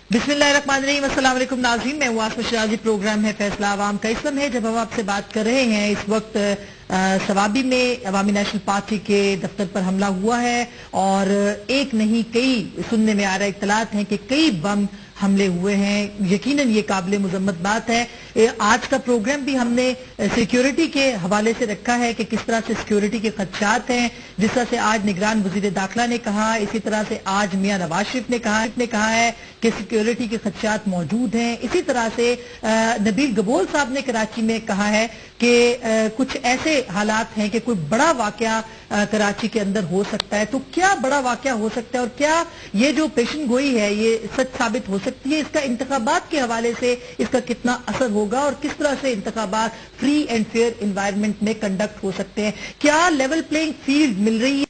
बिस्मिल्लाहिर्रहमानिर्रहीम। अस्सलाम वालेकुम नाज़रीन, मैं हूँ आसमा शिराजी। प्रोग्राम है फैसला आवाम का। इस समय जब हम आपसे बात कर रहे हैं, इस वक्त सवाबी में अवामी नेशनल पार्टी के दफ्तर पर हमला हुआ है और एक नहीं कई सुनने में आ रहा इत्तलात हैं कि कई बम हमले हुए हैं। यकीनन ये काबिल मुजम्मत बात है। आज का प्रोग्राम भी हमने सिक्योरिटी के हवाले से रखा है कि किस तरह से सिक्योरिटी के खदशात हैं। जिस तरह से आज निगरान वजीर दाखिला ने कहा, इसी तरह से आज मियां नवाज शरीफ ने कहा है कि सिक्योरिटी के खदशात मौजूद हैं। इसी तरह से नबील गबोल साहब ने कराची में कहा है कि कुछ ऐसे हालात हैं कि कोई बड़ा वाकया कराची के अंदर हो सकता है। तो क्या बड़ा वाकया हो सकता है और क्या ये जो पेशन गोई है ये सच साबित हो सकती है? इसका इंतखाबात के हवाले से इसका कितना असर होगा और किस तरह से इंतखाबात फ्री एंड फेयर एनवायरनमेंट में कंडक्ट हो सकते हैं? क्या लेवल प्लेइंग फील्ड मिल रही है?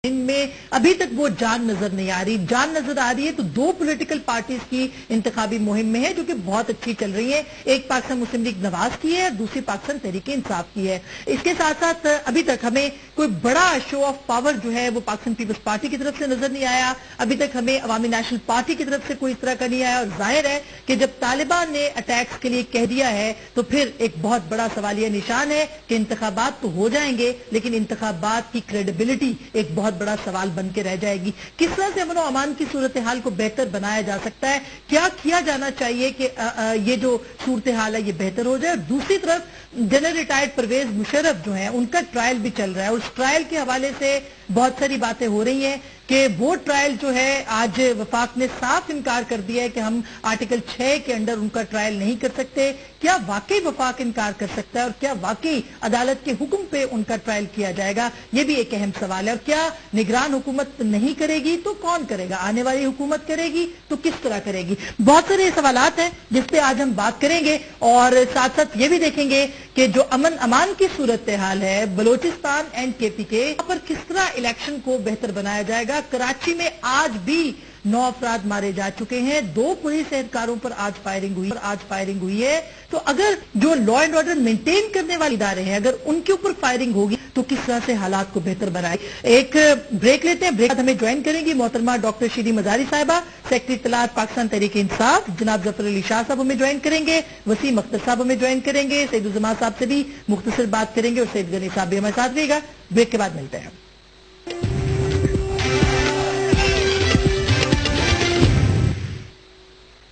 इनमें अभी तक वो जान नजर नहीं आ रही। जान नजर आ रही है तो दो पॉलिटिकल पार्टीज की इंतखाबी मुहिम में है जो कि बहुत अच्छी चल रही है। एक पाकिस्तान मुस्लिम लीग नवाज की है और दूसरी पाकिस्तान तहरीक इंसाफ की है। इसके साथ साथ अभी तक हमें कोई बड़ा शो ऑफ पावर जो है वो पाकिस्तान पीपल्स पार्टी की तरफ से नजर नहीं आया। अभी तक हमें अवामी नेशनल पार्टी की तरफ से कोई इस तरह का नहीं आया। और जाहिर है कि जब तालिबान ने अटैक्स के लिए कह दिया है तो फिर एक बहुत बड़ा सवालिया निशान है कि इंतखाबात तो हो जाएंगे लेकिन इंतखाबात की क्रेडिबिलिटी एक बहुत बड़ा सवाल बन के रह जाएगी। किस तरह से अमन और अमान की सूरत हाल को बेहतर बनाया जा सकता है? क्या किया जाना चाहिए कि ये जो सूरत हाल है ये बेहतर हो जाए? और दूसरी तरफ जनरल रिटायर्ड परवेज मुशर्रफ जो है उनका ट्रायल भी चल रहा है। उस ट्रायल के हवाले से बहुत सारी बातें हो रही हैं कि वो ट्रायल जो है आज वफाक ने साफ इनकार कर दिया है कि हम आर्टिकल 6 के अंडर उनका ट्रायल नहीं कर सकते। क्या वाकई वफाक इनकार कर सकता है और क्या वाकई अदालत के हुक्म पे उनका ट्रायल किया जाएगा? ये भी एक अहम सवाल है। और क्या निगरान हुकूमत नहीं करेगी तो कौन करेगा? आने वाली हुकूमत करेगी तो किस तरह करेगी? बहुत सारे सवालात हैं जिस पे आज हम बात करेंगे और साथ साथ ये भी देखेंगे कि जो अमन अमान की सूरत हाल है बलोचिस्तान एंड केपीके पर किस तरह इलेक्शन को बेहतर बनाया जाएगा। कराची में आज भी 9 अफराद मारे जा चुके हैं। 2 पुलिस एहलकारों पर आज फायरिंग हुई है। तो अगर जो लॉ एंड ऑर्डर मेंटेन करने वाले इदारे हैं अगर उनके ऊपर फायरिंग होगी तो किस तरह से हालात को बेहतर बनाए? एक ब्रेक लेते हैं। ब्रेक हमें ज्वाइन करेंगी मोहतरमा डॉक्टर शीरी मजारी साहिबा, सेक्रेटरी इत्तलात पाकिस्तान तहरीक इंसाफ। जनाब जफर अली शाह साहब हमें ज्वाइन करेंगे, वसीम अख्तर साहब हमें ज्वाइन करेंगे, सईदुल साहब से भी मुख्तसर बात करेंगे और सईद गनी साहब भी हमारे साथ रहेगा। ब्रेक के बाद मिलते हैं।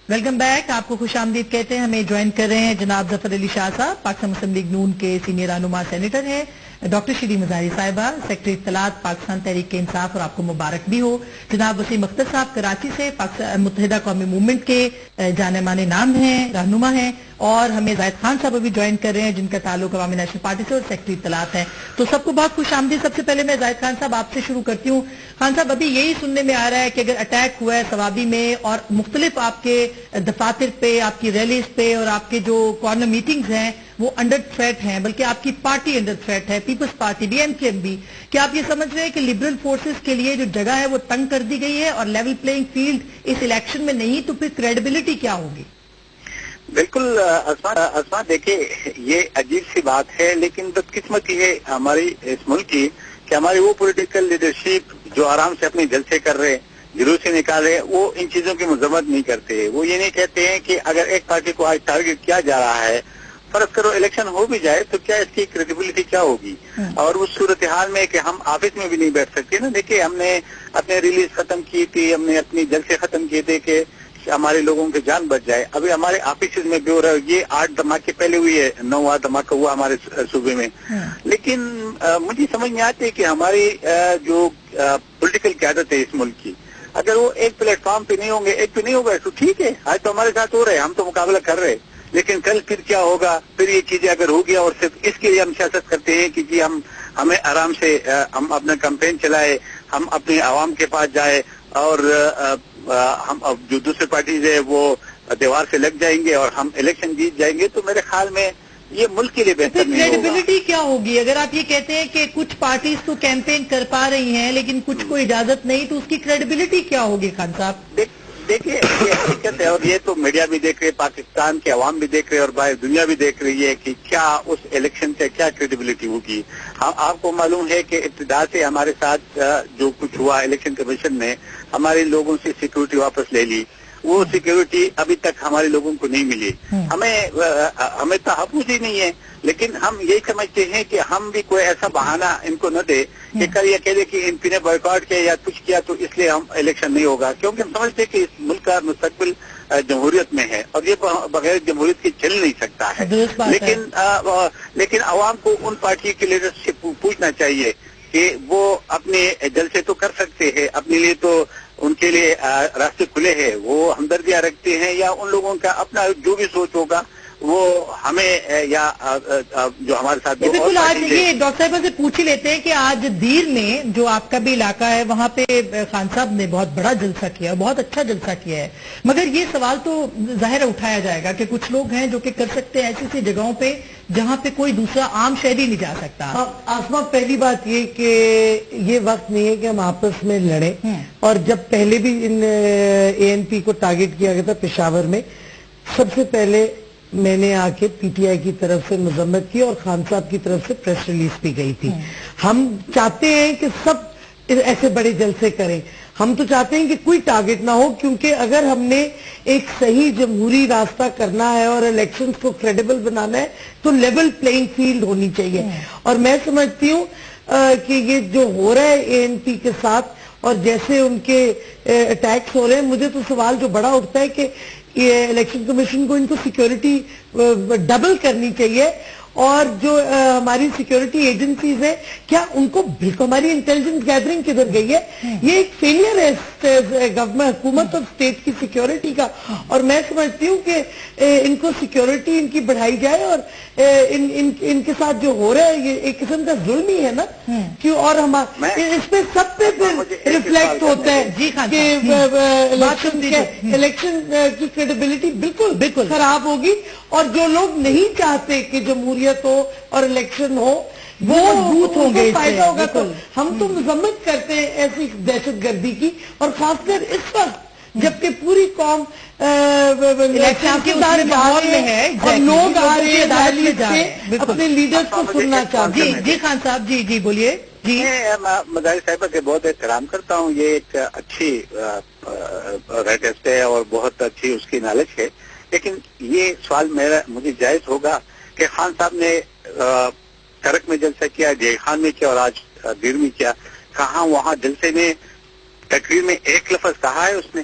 Welcome back. आपको खुश आमदीद कहते हैं। हमें ज्वाइन कर रहे हैं जनाब जफर अली शाह साहब, पाकिस्तान मुस्लिम लीग नून के सीनियर रहनुमा सेनेटर हैं, डॉक्टर शीरी मजारी साहिबा, सेक्रेटरी इत्तलात पाकिस्तान तहरीक इंसाफ और आपको मुबारक भी हो। जनाब वसीम अख्तर साहब कराची से पाकिस्तान मुत्तहिदा कौमी मूवमेंट के जाने माने नाम हैं, रहनुमा हैं। और हमें जाहिद खान साहब अभी ज्वाइन कर रहे हैं जिनका ताल्लुक अवामी नेशनल पार्टी से और सेक्रेटरी इत्तलात है। तो सबको बहुत खुश आमदीद। सबसे पहले मैं जाहिद खान साहब आपसे शुरू करती हूँ। खान साहब, अभी यही सुनने में आ रहा है कि अगर अटैक हुआ है सवाबी में और मुख्तलिफ आपके दफातर पे, आपकी रैलीज पे और आपके जो कॉर्नर मीटिंग्स हैं वो अंडर थ्रेट हैं, बल्कि आपकी पार्टी अंडर थ्रेट है, पीपल्स पार्टी भी, एमकेएम भी। क्या आप ये समझ रहे हैं कि लिबरल फोर्सेस के लिए जो जगह है वो तंग कर दी गई है और लेवल प्लेइंग फील्ड इस इलेक्शन में नहीं, तो फिर क्रेडिबिलिटी क्या होगी? बिल्कुल अस्मा, देखिए ये अजीब सी बात है लेकिन बदकिस्मती है हमारी इस मुल्क की कि हमारी वो पॉलिटिकल लीडरशिप जो आराम से अपने जलसे कर रहे, जुलूस निकाल रहे, वो इन चीजों की मजम्मत नहीं करते। वो ये नहीं कहते हैं कि अगर एक पार्टी को आज टारगेट किया जा रहा है, फर्ज करो इलेक्शन हो भी जाए तो क्या इसकी क्रेडिबिलिटी क्या होगी? और उस सूरत हाल में कि हम ऑफिस में भी नहीं बैठ सकते ना। देखिए हमने अपने रिलीज खत्म की थी, हमने अपनी जलसे खत्म किए थे कि हमारे लोगों की जान बच जाए। अभी हमारे ऑफिस में भी हो रहा है। ये 8 धमाके पहले हुई है, 9वां धमाका हुआ हमारे सूबे में। लेकिन मुझे समझ नहीं आती कि हमारी जो पॉलिटिकल क्यादत है इस मुल्क की, अगर वो एक प्लेटफॉर्म पे नहीं होंगे, एक पे नहीं होगा तो ठीक है, आज तो हमारे साथ हो रहे हैं, हम तो मुकाबला कर रहे हैं, लेकिन कल फिर क्या होगा? फिर ये चीजें अगर हो गया और सिर्फ इसके लिए हम सियासत करते हैं कि जी हमें आराम से हम अपना कैंपेन चलाए, हम अपने आवाम के पास जाए और हम अब जो दूसरी पार्टीज है वो दीवार से लग जाएंगे और हम इलेक्शन जीत जाएंगे, तो मेरे ख्याल में ये मुल्क के लिए बेहतर नहीं होगा। क्रेडिबिलिटी क्या होगी अगर आप ये कहते हैं कि कुछ पार्टीज तो कैंपेन कर पा रही हैं लेकिन कुछ को इजाजत नहीं, तो उसकी क्रेडिबिलिटी क्या होगी? खान साहब देखिए ये हकीकत है और ये तो मीडिया भी देख रहे, पाकिस्तान के अवाम भी देख रहे और बाहर दुनिया भी देख रही है कि क्या उस इलेक्शन से क्या क्रेडिबिलिटी होगी। आपको मालूम है कि इब्तिदा से हमारे साथ जो कुछ हुआ, इलेक्शन कमीशन ने हमारे लोगों से सिक्योरिटी वापस ले ली, وہ سیکورٹی ابھی تک ہمارے لوگوں کو نہیں ملی. ہمیں تحفظ ہی نہیں ہے. لیکن ہم یہی سمجھتے ہیں کہ ہم بھی کوئی ایسا بہانہ ان کو نہ دے کہ کل یہ کہہ دے کہ ان نے بائیکاٹ کیا یا کچھ کیا تو اس لیے ہم الیکشن نہیں ہوگا. کیونکہ ہم سمجھتے ہیں کہ اس ملک کا مستقبل جمہوریت میں ہے اور یہ بغیر جمہوریت کے چل نہیں سکتا ہے. لیکن عوام کو ان پارٹی کے لیڈر سے پوچھنا چاہیے کہ وہ اپنے جلسے تو کر سکتے ہیں, اپنے لیے تو ان کے لیے راستے کھلے ہیں, وہ ہمدردیاں رکھتے ہیں یا ان لوگوں کا اپنا جو بھی سوچ ہوگا وہ ہمیں یا جو ہمارے ساتھ. بالکل, آج یہ ڈاکٹر صاحب سے پوچھ ہی لیتے ہیں کہ آج دیر میں جو آپ کا بھی علاقہ ہے وہاں پہ خان صاحب نے بہت بڑا جلسہ کیا, بہت اچھا جلسہ کیا ہے, مگر یہ سوال تو ظاہر اٹھایا جائے گا کہ کچھ لوگ ہیں جو کہ کر سکتے ہیں ایسی جگہوں پہ جہاں پہ کوئی دوسرا عام شہری نہیں جا سکتا. آسما, پہلی بات یہ کہ یہ وقت نہیں ہے کہ ہم آپس میں لڑیں, اور جب پہلے بھی ان اے این پی کو ٹارگٹ کیا گیا تھا پشاور میں, سب سے پہلے میں نے آ کے پی ٹی آئی کی طرف سے مذمت کی اور خان صاحب کی طرف سے پریس ریلیز بھی گئی تھی. ہم چاہتے ہیں کہ سب ایسے بڑے جلسے کریں, ہم تو چاہتے ہیں کہ کوئی ٹارگٹ نہ ہو, کیونکہ اگر ہم نے ایک صحیح جمہوری راستہ کرنا ہے اور الیکشنز کو کریڈیبل بنانا ہے تو لیول پلینگ فیلڈ ہونی چاہیے. اور میں سمجھتی ہوں کہ یہ جو ہو رہا ہے اے این پی کے ساتھ اور جیسے ان کے اٹیکس ہو رہے ہیں, مجھے تو سوال جو بڑا اٹھتا ہے کہ یہ الیکشن کمیشن کو ان کو سیکیورٹی ڈبل کرنی چاہیے, اور جو ہماری سیکیورٹی ایجنسیز ہیں کیا ان کو بالکل, ہماری انٹیلیجنس گیدرنگ کدھر گئی ہے؟ یہ ایک فیلئر ہے گورنمنٹ, حکومت اور اسٹیٹ کی سیکیورٹی کا, اور میں سمجھتی ہوں کہ ان کو سیکیورٹی ان کی بڑھائی جائے, اور ان کے ساتھ جو ہو رہا ہے یہ ایک قسم کا ظلم ہی ہے نا, کیوں, اور اس پہ سب پہ ریفلیکٹ ہوتا ہے کہ الیکشن کی کریڈیبلٹی بالکل خراب ہوگی, اور جو لوگ نہیں چاہتے کہ جمہوریت ہو اور الیکشن ہو وہ مضبوط ہوں گے, فائدہ ہوگا. تو ہم تو مذمت کرتے ہیں ایسی دہشت گردی کی, اور خاص کر اس وقت جبکہ پوری قوم الیکشن کے ماحول میں ہے اور لوگ آ رہے ہیں دہلی سے اپنے لیڈرز کو سننا چاہتے ہیں. جی خان صاحب, جی بولیے. جی, میں مداری صاحبہ کے بہت احترام کرتا ہوں, یہ ایک اچھی رائٹسٹ ہے اور بہت اچھی اس کی نالج ہے, لیکن یہ سوال مجھے جائز ہوگا کہ خان صاحب نے کرک میں جلسہ کیا, جے خان میں کیا اور آج دیر میں کیا, کہاں وہاں جلسے میں تقریر میں ایک لفظ کہا ہے اس نے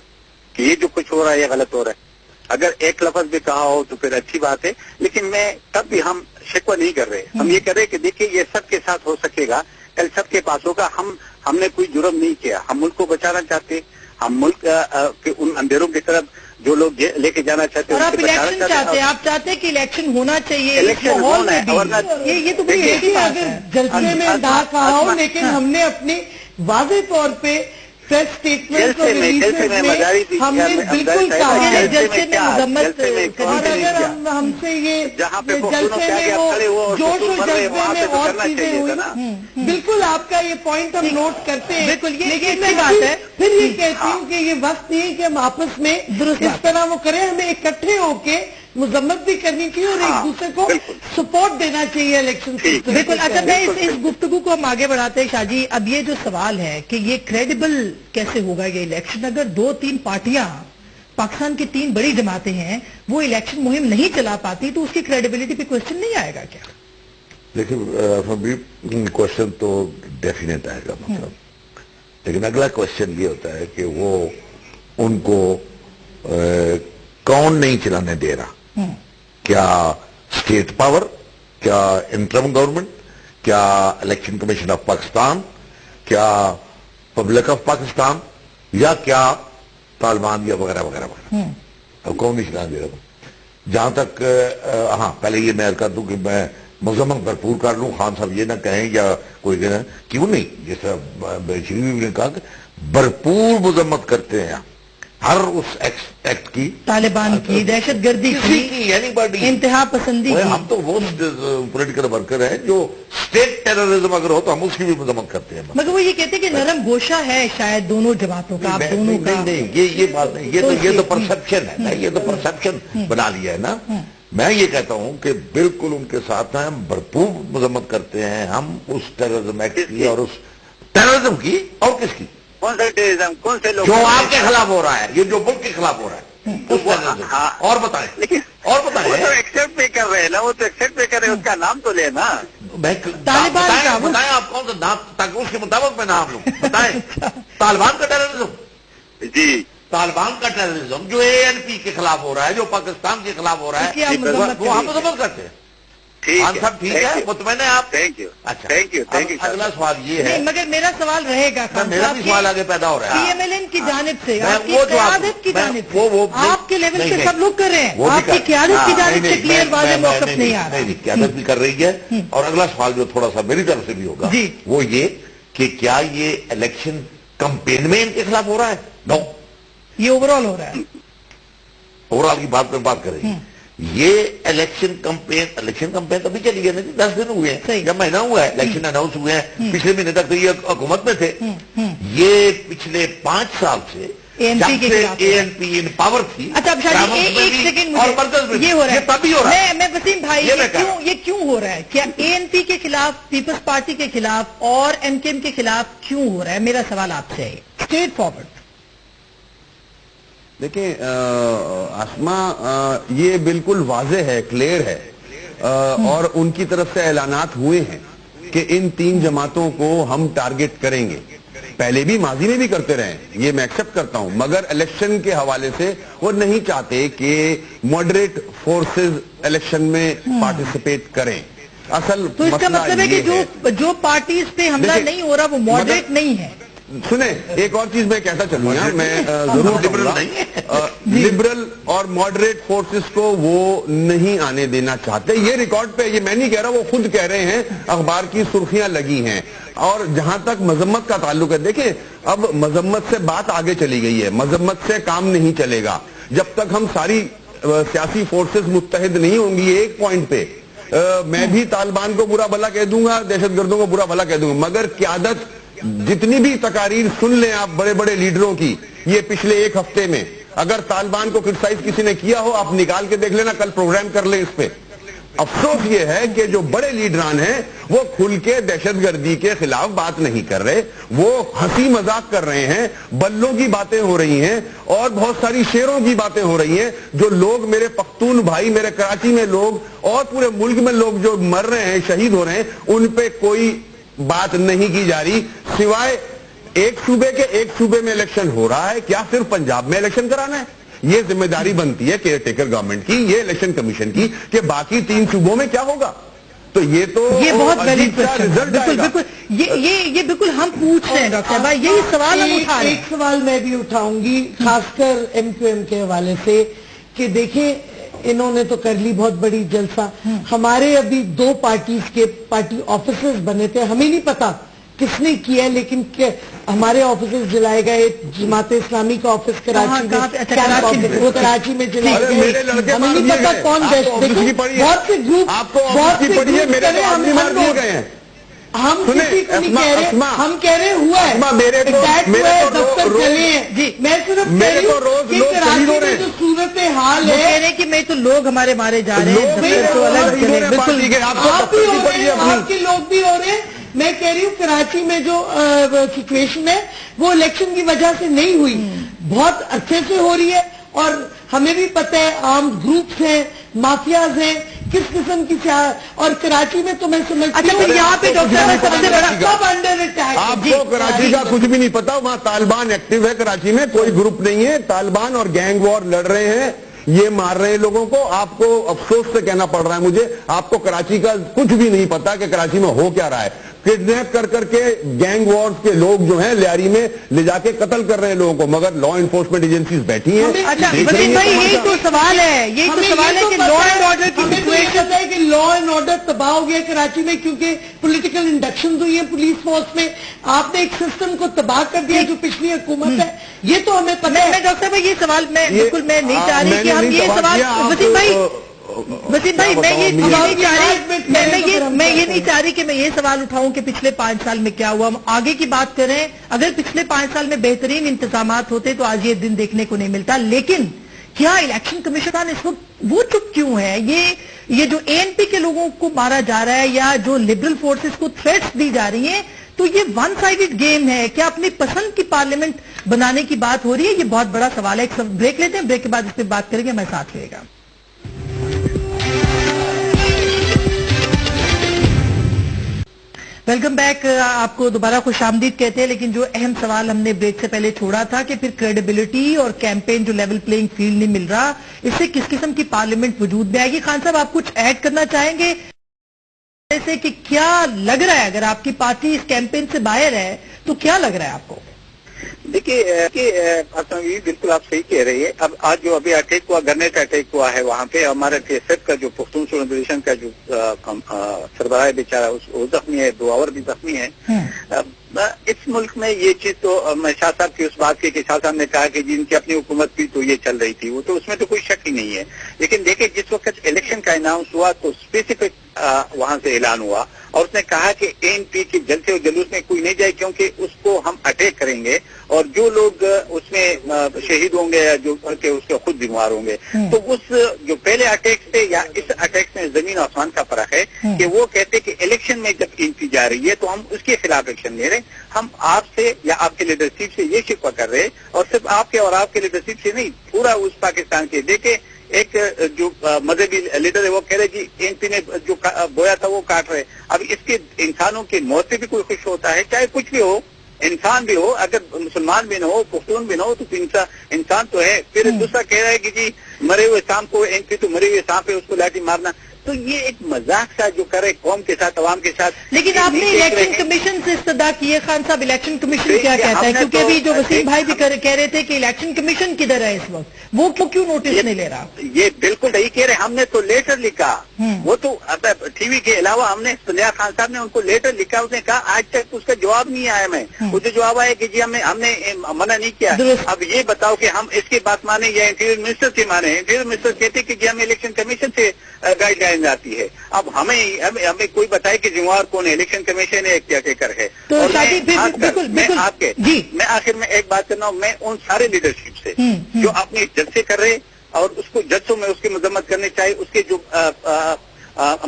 کہ یہ جو کچھ ہو رہا ہے یہ غلط ہو رہا ہے؟ اگر ایک لفظ بھی کہا ہو تو پھر اچھی بات ہے, لیکن میں تب بھی ہم شکوہ نہیں کر رہے, ہم یہ کر رہے کہ دیکھیں یہ سب کے ساتھ ہو سکے گا, کل سب کے پاس ہوگا. ہم نے کوئی جرم نہیں کیا, ہم ملک کو بچانا چاہتے, ہم ملک کے ان اندھیروں کی طرف جو لوگ لے کے جانا چاہتے ہیں. اور آپ الیکشن چاہتے ہیں, آپ چاہتے ہیں کہ الیکشن ہونا چاہیے, یہ تو بڑی ایسی بات ہے. جلسے میں نہ کہا ہو, لیکن ہم نے اپنی واضح طور پہ پریس اسٹیٹمنٹ ہم نے بالکل کہا جلسے میں مذمت, اور اگر ہم سے یہ جلسے میں وہ جوش و جذبے میں اور چیزیں ہوئی, بالکل آپ کا یہ پوائنٹ ہم نوٹ کرتے ہیں, بالکل یہ بات ہے. پھر یہ کہتی ہوں کہ یہ وقت نہیں ہے کہ ہم آپس میں اس طرح وہ کریں, ہمیں اکٹھے ہو کے مذمت بھی کرنی چاہیے اور ایک دوسرے کو سپورٹ دینا چاہیے الیکشن. بالکل. اچھا, میں اس گفتگو کو ہم آگے بڑھاتے ہیں شاہ جی. اب یہ جو سوال ہے کہ یہ کریڈیبل کیسے ہوگا یہ الیکشن, اگر 2-3 پارٹیاں پاکستان کی 3 بڑی جماعتیں ہیں وہ الیکشن مہم نہیں چلا پاتی تو اس کی کریڈیبلٹی پہ کوشچن نہیں آئے گا کیا؟ دیکھیں کوشچن تو ڈیفینیٹ آئے گا, مطلب, لیکن اگلا کوشچن یہ ہوتا ہے کہ وہ ان کو کون نہیں چلانے دے رہا, کیا اسٹیٹ پاور, کیا انٹرم گورنمنٹ, کیا الیکشن کمیشن آف پاکستان, کیا پبلک آف پاکستان, یا کیا طالبان یا وغیرہ وغیرہ وغیرہ, اب کون نہیں چلانے دے رہا. جہاں تک ہاں پہلے یہ میں کر دوں کہ میں مذمت بھرپور کر لوں, خان صاحب یہ نہ کہیں یا کوئی کہنا, کیوں نہیں, جیسا شریف نے کہا کہ بھرپور مذمت کرتے ہیں ہر اس ایکٹ کی, طالبان کی, دہشت گردی کی, انتہا پسندی کی. ہم تو وہ پولیٹیکل ورکر ہیں جو اسٹیٹ ٹیررزم اگر ہو تو ہم اس کی بھی مذمت کرتے ہیں, مگر وہ یہ کہتے ہیں کہ نرم گوشہ ہے شاید دونوں جماعتوں کا, آپ دونوں کا. نہیں, یہ بات نہیں, یہ تو پرسپشن ہے نا, یہ تو پرسپشن بنا لیا ہے نا. میں یہ کہتا ہوں کہ بالکل ان کے ساتھ ہیں, ہم بھرپور مذمت کرتے ہیں, ہم اس ٹیررزم ایکٹ کی اور اس ٹیررزم کی اور کس کی, कौन सा टेररिज्म, कौन से लोग जो आपके खिलाफ हो रहा है, ये जो मुल्क के खिलाफ हो रहा है, उसको हाँ। और बताएं, लेकिन और वो तो बताएं। एक्सेप्ट भी कर रहे हैं ना, वो तो एक्सेप्ट भी कर रहे हैं, उसका नाम तो लेना। तालिबान का वो- बताएं आप कौन सा नाम, ताकि उसके मुताबिक मैं नाम लूं। बताएं। तालिबान का टेररिज्म, जी तालिबान का टेररिज्म जो एएनपी के खिलाफ हो रहा है, जो पाकिस्तान के खिलाफ हो रहा इसकी है, आप मजम्मत वो हम करिए। मजम्मत करते हैं। ठीक खान है, साहब ठीक है, मुतमईन है आप? थैंक यू, अच्छा, थैंक यू, थैंक यू। अब अगला सवाल ये है, नहीं, मगर मेरा सवाल रहेगा खान मेरा साहब भी के सवाल आगे पैदा हो रहा है। पीएमएलएन की जानिब से, मैं आपकी वो जो आप- क़यादत की मैं- जानिब वो- से, नहीं, आपके लेवल नहीं, पे नहीं, सब लोग कर रहे हैं, वो भी आपकी कर- क़यादत की हाँ, जानिब से नहीं, क्लियर मैं- वाले मैं- मौक़िफ़ नहीं आ रहा। नहीं, क़यादत भी कर रही है, और अगला सवाल जो थोड़ा सा मेरी तरफ से भी होगा, जी। वो ये कि क्या ये इलेक्शन कैंपेन में इनके खिलाफ हो रहा है? नो, ये ओवरऑल हो रहा है। ओवरऑल की बात में बात करेंगे। ये इलेक्शन कैंपेन तो अभी चली है ना जी, 10 दिन हुए सही। हैं, जब महीना हुआ है, इलेक्शन अनाउंस हुए हैं, पिछले महीने तक तो ये हुकूमत में थे। ये पिछले 5 साल से ANP के खिलाफ। एएनपी इन पावर थी। अच्छा, अब शादी ग्रामों में एक भी सेकंड और मरकज में भी। ये हो रहा है, तभी हो रहा है। मैं वसीम भाई, ये मैं कह रहा ये क्यों हो रहा है? क्या एएनपी के खिलाफ, पीपल्स पार्टी के खिलाफ और एमकेएम के खिलाफ क्यों हो रहा है? मेरा सवाल आपसे है, स्ट्रेट फॉरवर्ड। देखिए आसमा, ये बिल्कुल वाज़ेह है, क्लियर है, और उनकी तरफ से ऐलानात हुए हैं कि इन 3 जमातों को हम टारगेट करेंगे। पहले भी माजी में भी करते रहे, ये मैं एक्सेप्ट करता हूं, मगर इलेक्शन के हवाले से वो नहीं चाहते कि मॉडरेट फोर्सेस इलेक्शन में पार्टिसिपेट करें। असल तो इसका मसला मतलब है कि ये जो पार्टीज पे हमला देखिए, नहीं हो रहा वो मॉडरेट मगर- नहीं है। सुने, एक और चीज मैं कहता चलूंगा, मैं जरूर लिबरल कहूंगा, नहीं लिबरल और मॉडरेट फोर्सेस को वो नहीं आने देना चाहते। ये रिकॉर्ड पे, ये मैं नहीं कह रहा, वो खुद कह रहे हैं, अखबार की सुर्खियां लगी हैं। और जहां तक मजम्मत का ताल्लुक है, देखिए अब मजम्मत से बात आगे चली गई है, मजम्मत से काम नहीं चलेगा जब तक हम सारी सियासी फोर्सेस मुत्तहिद नहीं होंगी एक पॉइंट पे। मैं भी तालिबान को बुरा भला कह दूंगा, दहशतगर्दों को बुरा भला कह दूंगा, मगर क्यादत, जितनी भी तकारीर सुन लें आप बड़े बड़े लीडरों की ये पिछले 1 हफ्ते में, अगर तालिबान को क्रिटिसाइज किसी ने किया हो, आप निकाल के देख लेना, कल प्रोग्राम कर ले इस पे। अफसोस ये है कि जो बड़े लीडरान हैं वो खुल के दहशतगर्दी के खिलाफ बात नहीं कर रहे, वो हंसी मजाक कर रहे हैं, बल्लों की बातें हो रही हैं और बहुत सारी शेरों की बातें हो रही हैं। जो लोग, मेरे पख्तून भाई, मेरे कराची में लोग और पूरे मुल्क में लोग जो मर रहे हैं, शहीद हो रहे हैं, उन पे कोई बात नहीं की जा रही, सिवाय एक सूबे में इलेक्शन हो रहा है, क्या सिर्फ पंजाब में इलेक्शन कराना है? ये जिम्मेदारी बनती है केयर टेकर गवर्नमेंट की, ये इलेक्शन कमीशन की, कि बाकी 3 सूबों में क्या होगा। तो ये तो ये बहुत वैलिड क्वेश्चन, रिजल्ट बिल्कुल बिल्कुल, ये बिल्कुल हम पूछ रहे हैं डॉक्टर भाई, यही सवाल हम उठा रहे एक हैं। सवाल मैं भी उठाऊंगी, खासकर एमक्यूएम के हवाले से, कि देखें इन्होंने तो कर ली बहुत बड़ी जलसा। हमारे अभी 2 पार्टीज के पार्टी ऑफिसर्स बने थे, हमें नहीं पता किसने किया, लेकिन हमारे ऑफिस जलाए गए। जमात इस्लामी का ऑफिस कराची कहाँ पे? अच्छा, कैंप कराची में। ऑफिस, वो कराची में जलाए अरे गए। मेरे लड़के हमें मार नहीं दिए पता गए। कौन आपको ऑफिस की पड़ी है? बहुत से ग्रुप, आपको बहुत ऑफिस की से पड़ी है, ग्रुप मेरे करे, को हम आदमी मार दिए हम गए हैं। हम सुने, किसी को नहीं अस्मा, कह रहे, अस्मा, हम कह रहे हुआ है, अस्मा, मेरे को Exact हुआ है, दफ्तर रोज- चले हैं। जी, मैं सिर्फ मेरे कह रही को हूँ रोज कि लोग शहीद कराची हो रहे में जो हैं। सूरत हाल वो कह है, रहे हैं कि मैं तो लोग हमारे मारे जा रहे हैं, लोग दफ्तर भी तो अलग शहीद हो रहे चले, हैं बिल्कुल पार्टी के, आपको आप भी दफ्तर हो की पड़ी रहे है हैं, अपनी। आपके लोग भी हो रहे हैं। मैं कह रही हूँ कराची में जो सिचुएशन है वो इलेक्शन की वजह से नहीं हुई, बहुत अच्छे से हो रही है। और हमें भी पता है आर्म ग्रुप्स हैं, माफियाज हैं, किस किस्म की और कराची में तो मैं समझती अच्छा, हूँ तो यहाँ पे डॉक्टर साहब सबसे बड़ा सब अंडर अटैक। आपको कराची का कुछ भी नहीं पता, वहां तालिबान एक्टिव है, कराची में कोई ग्रुप नहीं है, तालिबान और गैंग वॉर लड़ रहे हैं, ये मार रहे हैं लोगों को। आपको अफसोस से कहना पड़ रहा है मुझे, आपको कराची का कुछ भी नहीं पता कि कराची में हो क्या रहा है। किडनैप कर करके गैंग वॉर्स के लोग जो हैं लियारी में ले जाके कत्ल कर रहे हैं लोगों को, मगर लॉ एनफोर्समेंट एजेंसीज बैठी हैं। अच्छा, देख रही वसीम हैं भाई, यही तमाशा। तो सवाल है, यही तो सवाल है कि लॉ एंड ऑर्डर की हमें तो ये सिचुएशन। पता है कि लॉ एंड ऑर्डर तबाह हो गया कराची में, क्योंकि पॉलिटिकल इंडक्शन हुई है पुलिस फोर्स में। आपने एक सिस्टम को तबाह कर दिया जो पिछली हुकूमत है, ये तो हमें पता मैं है। डॉक्टर भाई, ये सवाल मैं ये- बिल्कुल मैं नहीं चाह रही कि मैंने हम नहीं ये सवाल सवाल, किया, आप, वसीम भाई, वसीम भाई, क्या मैं ये बताऊं, नहीं चाह रही, मैं मैं ये नहीं चाह रही कि मैं ये सवाल उठाऊं कि पिछले 5 साल में क्या हुआ। हम आगे की बात करें, अगर पिछले 5 साल में बेहतरीन इंतजामात होते तो आज ये दिन देखने को नहीं मिलता। लेकिन क्या इलेक्शन कमीशन इस वक्त वो चुप क्यों है? ये जो एएनपी के लोगों को मारा जा रहा है या जो लिबरल फोर्सेस को थ्रेट्स दी जा रही हैं, तो ये वन साइडेड गेम है क्या? अपनी पसंद की पार्लियामेंट बनाने की बात हो रही है? ये बहुत बड़ा सवाल है। एक ब्रेक लेते हैं, ब्रेक के बाद इस पर बात करेंगे, हमारे साथ रहेगा। Welcome back. आपको दोबारा खुशामदीद कहते हैं, लेकिन जो अहम सवाल हमने ब्रेक से पहले छोड़ा था कि फिर क्रेडिबिलिटी और कैंपेन जो लेवल प्लेइंग फील्ड नहीं मिल रहा, इससे किस किस्म की पार्लियामेंट वजूद में आएगी? खान साहब, आप कुछ ऐड करना चाहेंगे जैसे कि क्या लग रहा है अगर आपकी पार्टी इस कैंपेन से बाहर है तो क्या लग रहा है आपको? देखिए बिल्कुल आप सही कह रही है। अब आज जो अभी अटैक हुआ, ग्रेनेड अटैक हुआ है, वहाँ पे हमारे TSF का जो पख्तूनख्वा डिवीजन का जो सरबराह बेचारा वो जख्मी है, 2 और भी जख्मी है। इस मुल्क में ये चीज तो मैं शाह साहब की उस बात की कि शाह साहब ने कहा कि जिनकी अपनी हुकूमत थी तो ये चल रही थी, वो तो उसमें तो कोई शक ही नहीं है। लेकिन देखिए जिस वक्त इलेक्शन का अनाउंस हुआ तो स्पेसिफिक वहां से ऐलान हुआ और उसने कहा कि ANP के जलसे और जुलूस में कोई नहीं जाए क्योंकि उसको हम अटैक करेंगे और जो लोग उसमें शहीद होंगे या जो के उसके खुद बीमार होंगे। तो उस जो पहले अटैक से या इस अटैक में जमीन आसमान का फर्क है कि वो कहते कि इलेक्शन में जब ANP जा रही है तो हम उसके खिलाफ एक्शन ले रहे हैं। हम आपसे या आपके लीडरशिप से ये शिकवा कर रहे हैं और सिर्फ आपके और आपके लीडरशिप से नहीं, पूरा उस पाकिस्तान के। देखे एक जो मजहबी लीडर है वो कह रहे जी ANP ने जो बोया था वो काट रहे। अब इसके इंसानों की मौत से भी कोई खुश होता है, चाहे कुछ भी हो, इंसान भी हो, अगर मुसलमान भी ना हो, पुख्तून भी ना हो, तो इंसान तो है। फिर दूसरा कह रहा है कि जी मरे हुए सांप को ANP तो मरे हुए सांप है उसको लाठी मारना, तो ये एक मजाक सा जो करे कौम के साथ, अवाम के साथ। लेकिन आपने इलेक्शन कमीशन से इस्तदा की है खान साहब, इलेक्शन कमीशन क्या कहता है? क्योंकि अभी जो वसीम भाई भी कह रहे थे कि इलेक्शन कमीशन किधर है इस वक्त, वो क्यों नोटिस नहीं ले रहा? ये बिल्कुल नहीं कह रहे, हमने तो लेटर लिखा, वो तो टीवी के अलावा हमने संजय खान साहब ने उनको लेटर लिखा, उसने कहा आज तक उसका जवाब नहीं आया। मैं मुझे जवाब आया कि जी हमने मना नहीं किया। अब ये बताओ कि हम इसकी बात माने या इंटीरियर मिनिस्टर से माने? इंटीरियर मिनिस्टर कहते कि जी हमें इलेक्शन कमीशन से गाइडलाइन आती है। अब हमें कोई बताए कि जिम्मेवार कौन है, इलेक्शन कमीशन है, क्या कर है। तो और मैं आखिर में एक बात करना हूँ, मैं उन सारे लीडरशिप से जो अपने जलसे कर रहे और उसको जलसों में उसकी मजम्मत करनी चाहिए, उसके जो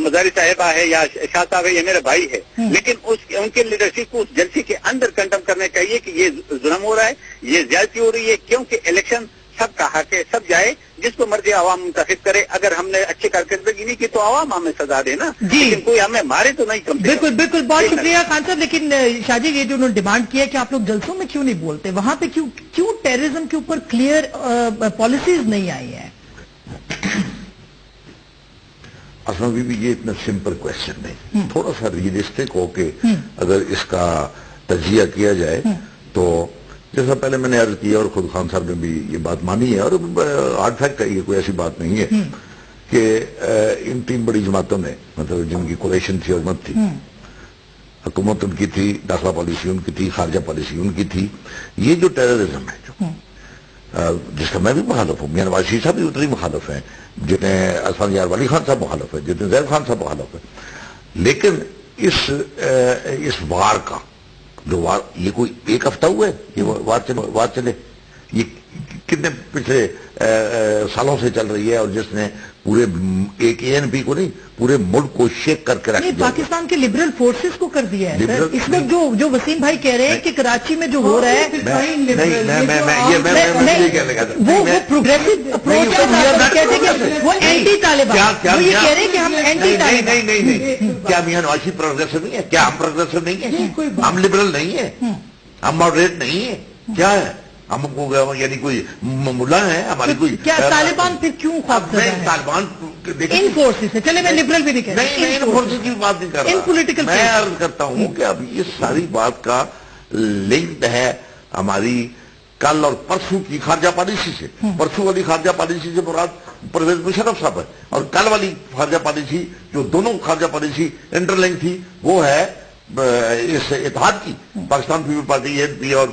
मजारी साहिबा है या शाह साहब है, ये मेरा भाई है, लेकिन उनके लीडरशिप को उस जलसे के अंदर कंडम करना चाहिए कि ये जुल्म हो रहा है, ये ज्यादती हो रही है, क्योंकि इलेक्शन सबका हक है, सब जाए, जिसको मर्जी आवाम मुंतखब करे। अगर हमने अच्छी कारकर्दगी नहीं की तो आवाम हमें सजा दे ना, लेकिन कोई हमें मारे तो नहीं। कम बिल्कुल बिल्कुल, बहुत शुक्रिया खान साहब। लेकिन शाहजी, ये जो उन्होंने डिमांड किया कि आप लोग जलसों में क्यों नहीं बोलते, वहां पे क्यों टेररिज्म के ऊपर क्लियर पॉलिसीज नहीं आई है? असमा बीबी, ये इतना सिंपल क्वेश्चन नहीं, थोड़ा सा रियलिस्टिक हो के अगर इसका तजिया किया जाए तो जैसा पहले मैंने अर्ज किया और खुद खान साहब ने भी ये बात मानी है और हार्ड फैक्ट है, ये कोई ऐसी बात नहीं है कि इन 3 बड़ी जमातों ने, मतलब जिनकी कोलेशन थी, हुकूमत थी, हुकूमत उनकी थी, दाखिला पॉलिसी उनकी थी, खारजा पॉलिसी उनकी थी। ये जो टेररिज्म है जिसका मैं भी मुखालफ हूँ, मियां नवाज शरीफ साहब भी उतनी मुखालफ हैं, जितने अहसान यार वली खान साहब मुखालफ है, जितने जैद खान साहब मुखालफ है। लेकिन इस वार का जो वार, ये कोई एक हफ्ता हुआ है ये वार चले, ये कितने पिछले सालों से चल रही है और जिसने पूरे एक ANP को नहीं पूरे मुल्क को शेक करके रख दिया, पाकिस्तान के लिबरल फोर्सेस को कर दिया है सर। इस वक्त जो वसीम भाई कह रहे हैं कि कराची में जो हो रहा है, वो प्रोग्रेसिव अप्रोच है, वो एंटी तालिबान, वो ये कह रहे हैं कि हम एंटी तालिबान। नहीं, क्या मियां नवाज शरीफ प्रोग्रेसिव नहीं है? क्या हम प्रोग्रेसिव नहीं है? हम लिबरल नहीं है? हम मॉडरेट नहीं है? क्या है? हमको यानी कोई मुल्ला है हमारी कोई? क्या तालिबान फिर क्यों तालिबान इन फोर्सेस है? चले मैं लिबरल भी नहीं कह रहा, नहीं, इन फोर्सेस की बात नहीं कर रहा, इन पॉलिटिकल। मैं अर्ज करता हूँ कि अब ये सारी बात का लिंक है हमारी कल और परसों की खारजा पॉलिसी से। परसों वाली खारजा पॉलिसी से मुराद परवेज मुशर्रफ साहब है, और कल वाली खारजा पॉलिसी, जो दोनों खारजा पॉलिसी इंटरलिंक थी, वो है इस इत्तेहाद की, पाकिस्तान पीपल पार्टी ANP और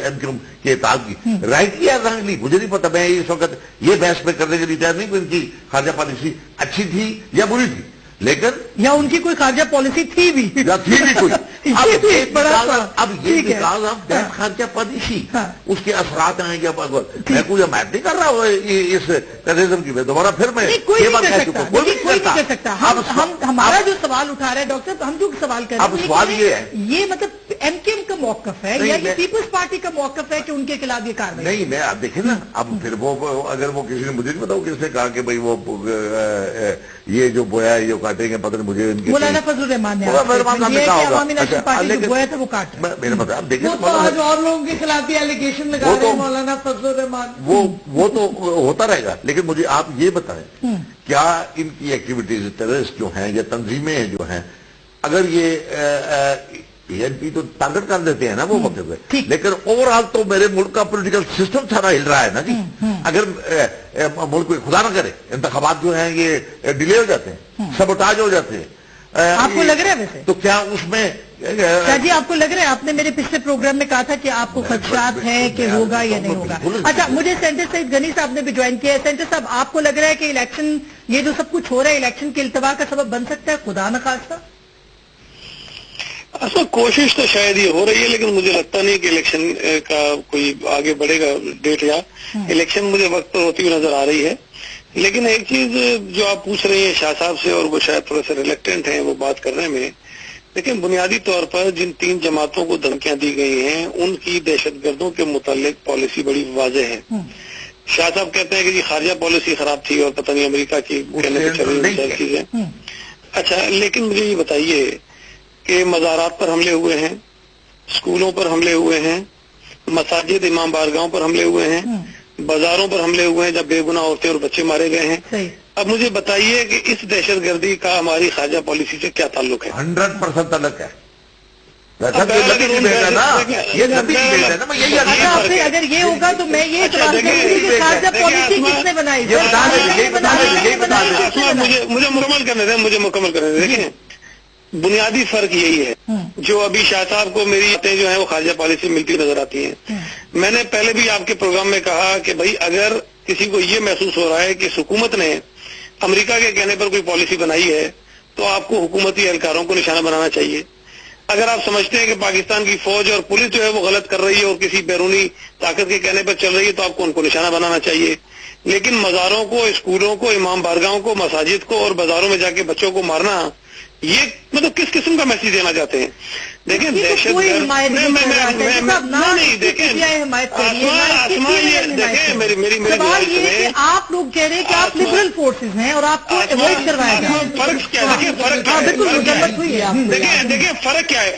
MQ के इत्तेहाद की। राइट या रॉन्गली मुझे नहीं पता, मैं इस वक्त ये बहस पे करने के लिए तैयार नहीं कि इनकी खारजा पॉलिसी अच्छी थी या बुरी थी, लेकिन या उनकी कोई खारजा पॉलिसी थी भी या थी भी कोई, ये बड़ा सवाल। अब ये ठीक है। बिकॉज ऑफ दैट खर्चा पॉलिसी हाँ। उसके असरात आएंगे। मैं कोई हमायत नहीं कर रहा हूँ इस टेररिज्म की। दोबारा फिर मैं नहीं, कोई ये नहीं बात कर कह सकता, चुका हूं। कोई लेकिन कोई नहीं कर सकता। हम हमारा जो सवाल उठा रहे हैं डॉक्टर साहब, हम जो सवाल कर रहे हैं अब सवाल ये है, ये मतलब एमकेएम का मौकफ है नहीं, या कि मैं- पीपल्स पार्टी का मौकफ है कि उनके खिलाफ ये कार्रवाई? नहीं, मैं आप देखें ना, अब फिर वो अगर वो किसी ने मुझे नहीं बताओ किसने कहा कि भाई वो ये जो बोया है ये काटेंगे, पता नहीं मुझे इनके मौलाना फजल रहमान ने मौलाना फजल रहमान साहब ने कहा होगा। अवामी नेशनल अच्छा, पार्टी जो लेकिन- बोया था वो काट रहे। मेरे मतलब आप देखिए वो तो आज और लोगों के खिलाफ भी एलिगेशन लगा वो रहे हैं तो- मौलाना फजल रहमान। वो तो होता रहेगा, लेकिन मुझे आप ये बताएं क्या इनकी एक्टिविटीज टेररिस्ट जो हैं या तंजीमें जो हैं, अगर ये एएनपी तो टारगेट कर देते हैं ना वो वक्त में, ठीक। लेकिन ओवरऑल तो मेरे मुल्क का पॉलिटिकल सिस्टम सारा हिल रहा है ना जी। अगर मुल्क में खुदा ना करे इंतखाबात जो हैं ये डिले हो जाते हैं, सबोटाज हो जाते हैं, आपको लग रहा है वैसे? तो क्या उसमें शाह जी आपको लग रहा है, आपने मेरे पिछले प्रोग्राम में कहा था कि आपको खदशात हैं कि होगा या नहीं होगा। अच्छा, मुझे सेंटर सईद गनी साहब ने भी ज्वाइन किया है। सेंटर साहब, आपको लग रहा है कि इलेक्शन, ये जो सब कुछ हो रहा है, इलेक्शन के इल्तवा का सबब बन सकता है, खुदा न खास्ता? असल कोशिश तो शायद ये हो रही है, लेकिन मुझे लगता नहीं कि इलेक्शन का कोई आगे बढ़ेगा डेट, या इलेक्शन मुझे वक्त पर होती हुई नजर आ रही है। लेकिन एक चीज जो आप पूछ रही हैं शाह साहब से, और वो शायद थोड़ा सा रिलेक्टेंट हैं वो बात करने में, लेकिन बुनियादी तौर पर जिन 3 जमातों को धमकियां दी गई हैं उनकी दहशतगर्दों के मुतालिक पॉलिसी बड़ी वाज़ेह है। शाह साहब कहते हैं कि जी खारजा पॉलिसी खराब थी और पता नहीं अमेरिका की कहने पे चल रही सारी चीजें। अच्छा, लेकिन मुझे ये बताइए कि मज़ारात पर हमले हुए हैं, स्कूलों पर हमले हुए हैं, मसाजिद इमाम बारगाहों पर हमले हुए हैं, बाजारों पर हमले हुए हैं जब बेगुनाह औरतें और बच्चे मारे गए हैं। सही। अब मुझे बताइए कि इस दहशतगर्दी का हमारी खारजा पॉलिसी से क्या ताल्लुक है? 100% अलग है। वैसा तो नबी की बेट है ना, ये नबी की बेट है ना, मैं यही अच्छा, फिर अगर ये होगा तो मैं ये अच्छा, सवाल देखिए, करूंगी कि खारजा देखिए, पॉलिसी आसमा- किसने बनाई? ये बता दें, ये बता दें, ये बता दें। आसमा, मुझे मुकम्मल करने दें। देखिए, बुनियादी फर्क यही है जो अभी शाह साहब को मेरी बातें जो है वो खारजा पॉलिसी मिलती नजर आती हैं। मैंने पहले भी आपके प्रोग्राम में कहा कि भाई अगर किसी को ये महसूस हो रहा है कि हुकूमत ने अमेरिका के कहने पर कोई पॉलिसी बनाई है तो आपको हुकूमती एहलकारों को निशाना बनाना चाहिए। अगर आप समझते हैं कि पाकिस्तान की फौज और पुलिस जो है वो गलत कर रही है और किसी बैरूनी ताकत के कहने पर चल रही है तो आपको उनको निशाना बनाना चाहिए। लेकिन मज़ारों को, स्कूलों को, इमाम बारगाहों को, मसाजिद को और बाजारों में जाके बच्चों को मारना, ये मतलब किस किस्म का मैसेज देना चाहते हैं? देखिए, दहशत कोई हिमायत नहीं कर रहा है। नहीं, देखिए हिमायत कर रही है, आसमान ये देखें, मेरी सवाल ये है कि आप लोग कह रहे हैं कि आप लिबरल फोर्सेज हैं और आपको अवॉइड करवाया गया है। फर्क क्या है? देखिए, फर्क क्या हाँ, है? बिल्कुल फर्क क्या है? मुजम्मत हुई है आपको। देखिए फर्क क्या है?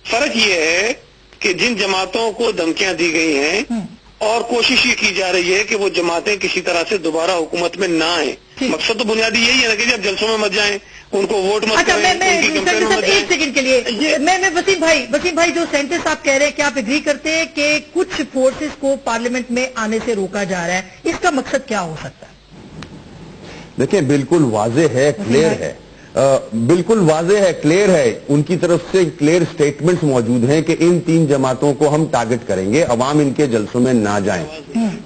फर्क ये है कि जिन जमातों को धमकियां दी गई हैं और कोशिश ये की जा रही है कि वो जमातें किसी तरह से दोबारा हुकूमत में ना आए। मकसद तो बुनियादी यही है ना कि जब जल्सों में मत जाएं, उनको वोट मत अच्छा, करें, उनकी कैंपेन में मत जाएं। एक सेकंड के लिए मैं वसीम भाई जो सेंटर साहब कह रहे हैं, क्या आप एग्री करते हैं कि कुछ फोर्सेस को पार्लियामेंट में आने से रोका जा रहा है? इसका मकसद क्या हो सकता है? देखिए, बिल्कुल वाजे है, क्लियर है, बिल्कुल वाजे है, क्लियर है। उनकी तरफ से क्लियर स्टेटमेंट्स मौजूद हैं कि इन 3 जमातों को हम टारगेट करेंगे, अवाम इनके जलसों में ना जाएं।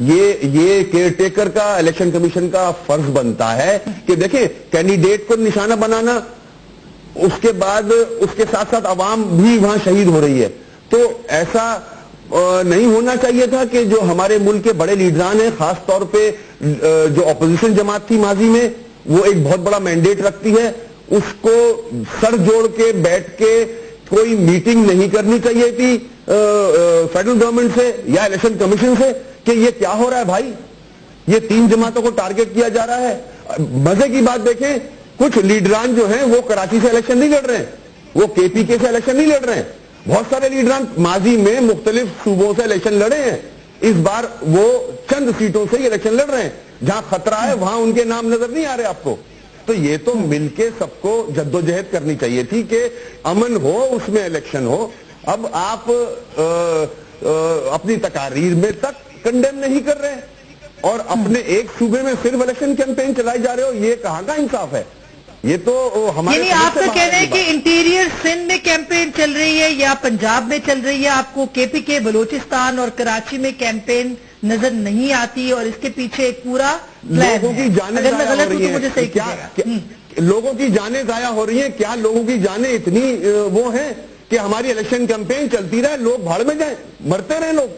ये केयरटेकर का, इलेक्शन कमीशन का फर्ज बनता है कि देखिए, कैंडिडेट को निशाना बनाना, उसके बाद उसके साथ साथ अवाम भी वहां शहीद हो रही है। तो ऐसा नहीं होना चाहिए था कि जो हमारे मुल्क के बड़े लीडरान हैं, खास तौर पे जो अपोजिशन जमात थी माजी में, वो एक बहुत बड़ा मैंडेट रखती है, उसको सर जोड़ के बैठ के कोई मीटिंग नहीं करनी चाहिए थी फेडरल गवर्नमेंट से या इलेक्शन कमीशन से कि ये क्या हो रहा है भाई, ये 3 जमातों को टारगेट किया जा रहा है। मजे की बात देखें, कुछ लीडरान जो हैं वो कराची से इलेक्शन नहीं लड़ रहे हैं, वो केपीके से इलेक्शन नहीं लड़ रहे हैं। बहुत सारे लीडरान माजी में मुख्तलिफ सूबों से इलेक्शन लड़े हैं, इस बार वो चंद सीटों से इलेक्शन लड़ रहे हैं। जहां खतरा है वहां उनके नाम नजर नहीं आ रहे आपको। तो ये तो मिलके सबको जद्दोजहद करनी चाहिए थी कि अमन हो, उसमें इलेक्शन हो। अब आप अपनी तकारीर में तक कंडेम नहीं कर रहे हैं और अपने एक सूबे में सिर्फ इलेक्शन कैंपेन चलाई जा रहे हो, ये कहां का इंसाफ है? ये तो हमारे यानी आप तो कह रहे हैं कि इंटीरियर सिंध में कैंपेन चल रही है या पंजाब में चल रही है, आपको केपीके, बलूचिस्तान और कराची में कैंपेन नजर नहीं आती और इसके पीछे एक पूरा लोगों की जानें अगर मैं जाया गलत हो हूं रही तो मुझे हैं। सही क्या, لوگوں کی جانیں ضائع ہو رہی ہیں. کیا لوگوں کی جانیں اتنی وہ ہیں کہ ہماری الیکشن کیمپین چلتی رہے, لوگ بھاڑ میں جائیں, مرتے رہے لوگ؟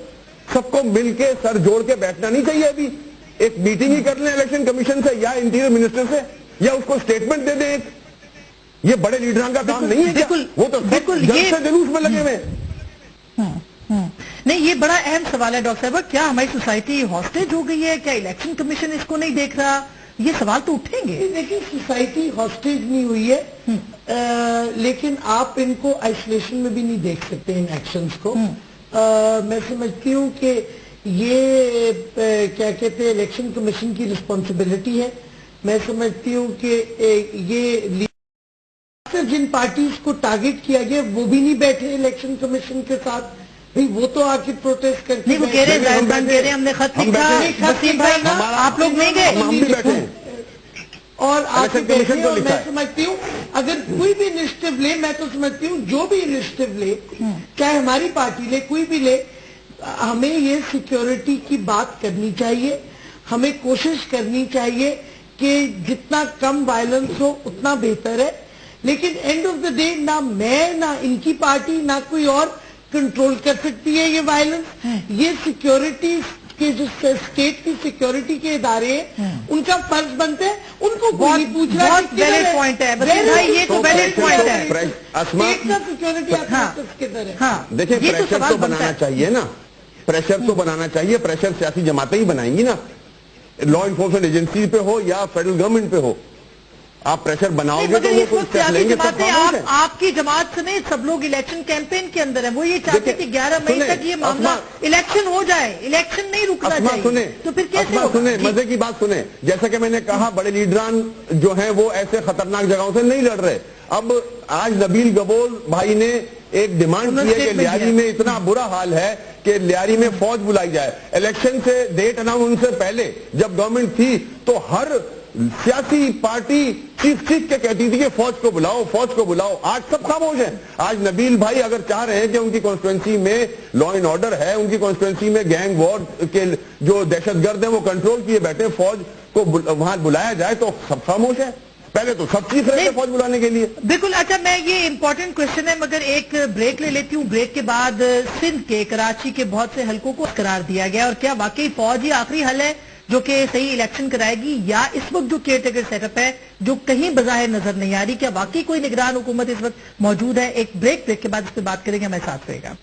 سب کو مل کے سر جوڑ کے بیٹھنا نہیں چاہیے. ابھی ایک میٹنگ ہی کر لیں الیکشن کمیشن سے یا انٹیریئر منسٹر سے, یا اس کو سٹیٹمنٹ دے دیں ایک. یہ بڑے لیڈران کا کام نہیں ہے کیا؟ وہ تو جلد سے جلوس میں لگے ہوئے. نہیں, یہ بڑا اہم سوال ہے ڈاکٹر صاحب. کیا ہماری سوسائٹی ہاسٹیج ہو گئی ہے؟ کیا الیکشن کمیشن اس کو نہیں دیکھ رہا؟ یہ سوال تو اٹھیں گے. دیکھیں, سوسائٹی ہاسٹیج نہیں ہوئی ہے, لیکن آپ ان کو آئسولیشن میں بھی نہیں دیکھ سکتے ان ایکشنز کو. میں سمجھتی ہوں کہ یہ کیا کہتے ہیں الیکشن کمیشن کی رسپانسبلٹی ہے. میں سمجھتی ہوں کہ یہ جن پارٹیز کو ٹارگٹ کیا گیا وہ بھی نہیں بیٹھے الیکشن کمیشن کے ساتھ. وہ تو آ کے پروٹیسٹ کرتے نہیں, وہ کہہ رہے زاہد خان کہہ رہے ہم نے خط لکھا, وسیم بھائی آپ لوگ نہیں گئے. ہم بھی بیٹھے ہیں اور آپ کے بیٹھے, اور میں سمجھتی ہوں اگر کوئی بھی انیشیٹو لے, میں تو سمجھتی ہوں جو بھی انیشیٹو لے, چاہے ہماری پارٹی لے, کوئی بھی لے, ہمیں یہ سیکیورٹی کی بات کرنی چاہیے. ہمیں کوشش کرنی چاہیے کہ جتنا کم وائلنس ہو اتنا بہتر ہے. لیکن اینڈ آف دا ڈے نہ میں نہ ان کی پارٹی نہ کوئی اور کنٹرول کر سکتی ہے یہ وائلنس. یہ سیکیورٹی کے جو اسٹیٹ کی سیکیورٹی کے ادارے ہیں ان کا فرض بنتے ہیں, ان کو کوئی پوچھ رہا بہت ویلڈ پوائنٹ ہے. یہ تو ویلڈ پوائنٹ ہے. اسٹیٹ کا سیکیورٹی آپ کدھر ہے؟ دیکھیں, پریشر تو بنانا چاہیے نا, پریشر تو بنانا چاہیے. پریشر سیاسی جماعتیں ہی بنائیں گی نا, لا انفورسمنٹ ایجنسی پہ ہو یا فیڈرل گورنمنٹ پہ ہو. آپ پریشر بناؤ گے تو وہ کوئی اسٹیپ لیں گے. آپ کی جماعت سمیت سب لوگ الیکشن کیمپین کے اندر ہیں. وہ یہ چاہتے کہ 11 مئی تک یہ معاملہ الیکشن ہو جائے, الیکشن نہیں رکنا چاہیے. تو پھر کیسے ہوگا؟ سنیں, مزے کی بات سنیں. جیسا کہ میں نے کہا, بڑے لیڈران جو ہیں وہ ایسے خطرناک جگہوں سے نہیں لڑ رہے. اب آج نبیل گبول بھائی نے ایک ڈیمانڈ کی ہے کہ لیاری میں اتنا برا حال ہے کہ لیاری میں فوج بلائی جائے. الیکشن سے ڈیٹ اناؤنس سے پہلے جب گورنمنٹ تھی تو ہر سیاسی پارٹی چیخ کے کہتی تھی کہ فوج کو بلاؤ, فوج کو بلاؤ. آج سب خاموش ہیں. آج نبیل بھائی اگر چاہ رہے ہیں کہ ان کی کانسٹیٹوئنسی میں لا اینڈ آرڈر ہے, ان کی کانسٹیٹوئنسی میں گینگ وار کے جو دہشت گرد ہیں وہ کنٹرول کیے بیٹھے, فوج کو وہاں بلایا جائے, تو سب خاموش ہیں. پہلے تو سب چیز رہے فوج بلانے کے لیے. بالکل. اچھا, میں یہ امپورٹنٹ کوشچن ہے مگر ایک بریک لے لیتی ہوں. بریک کے بعد سندھ کے کراچی کے بہت سے حلقوں کو قرار دیا گیا, اور کیا واقعی فوج ہی آخری حل ہے جو کہ صحیح الیکشن کرائے گی, یا اس وقت جو کیئر ٹیکر سیٹ اپ ہے جو کہیں بظاہر نظر نہیں آ رہی, کیا واقعی کوئی نگران حکومت اس وقت موجود ہے؟ ایک بریک کے بعد اس پہ بات کریں گے. ہمارے ساتھ رہے گا.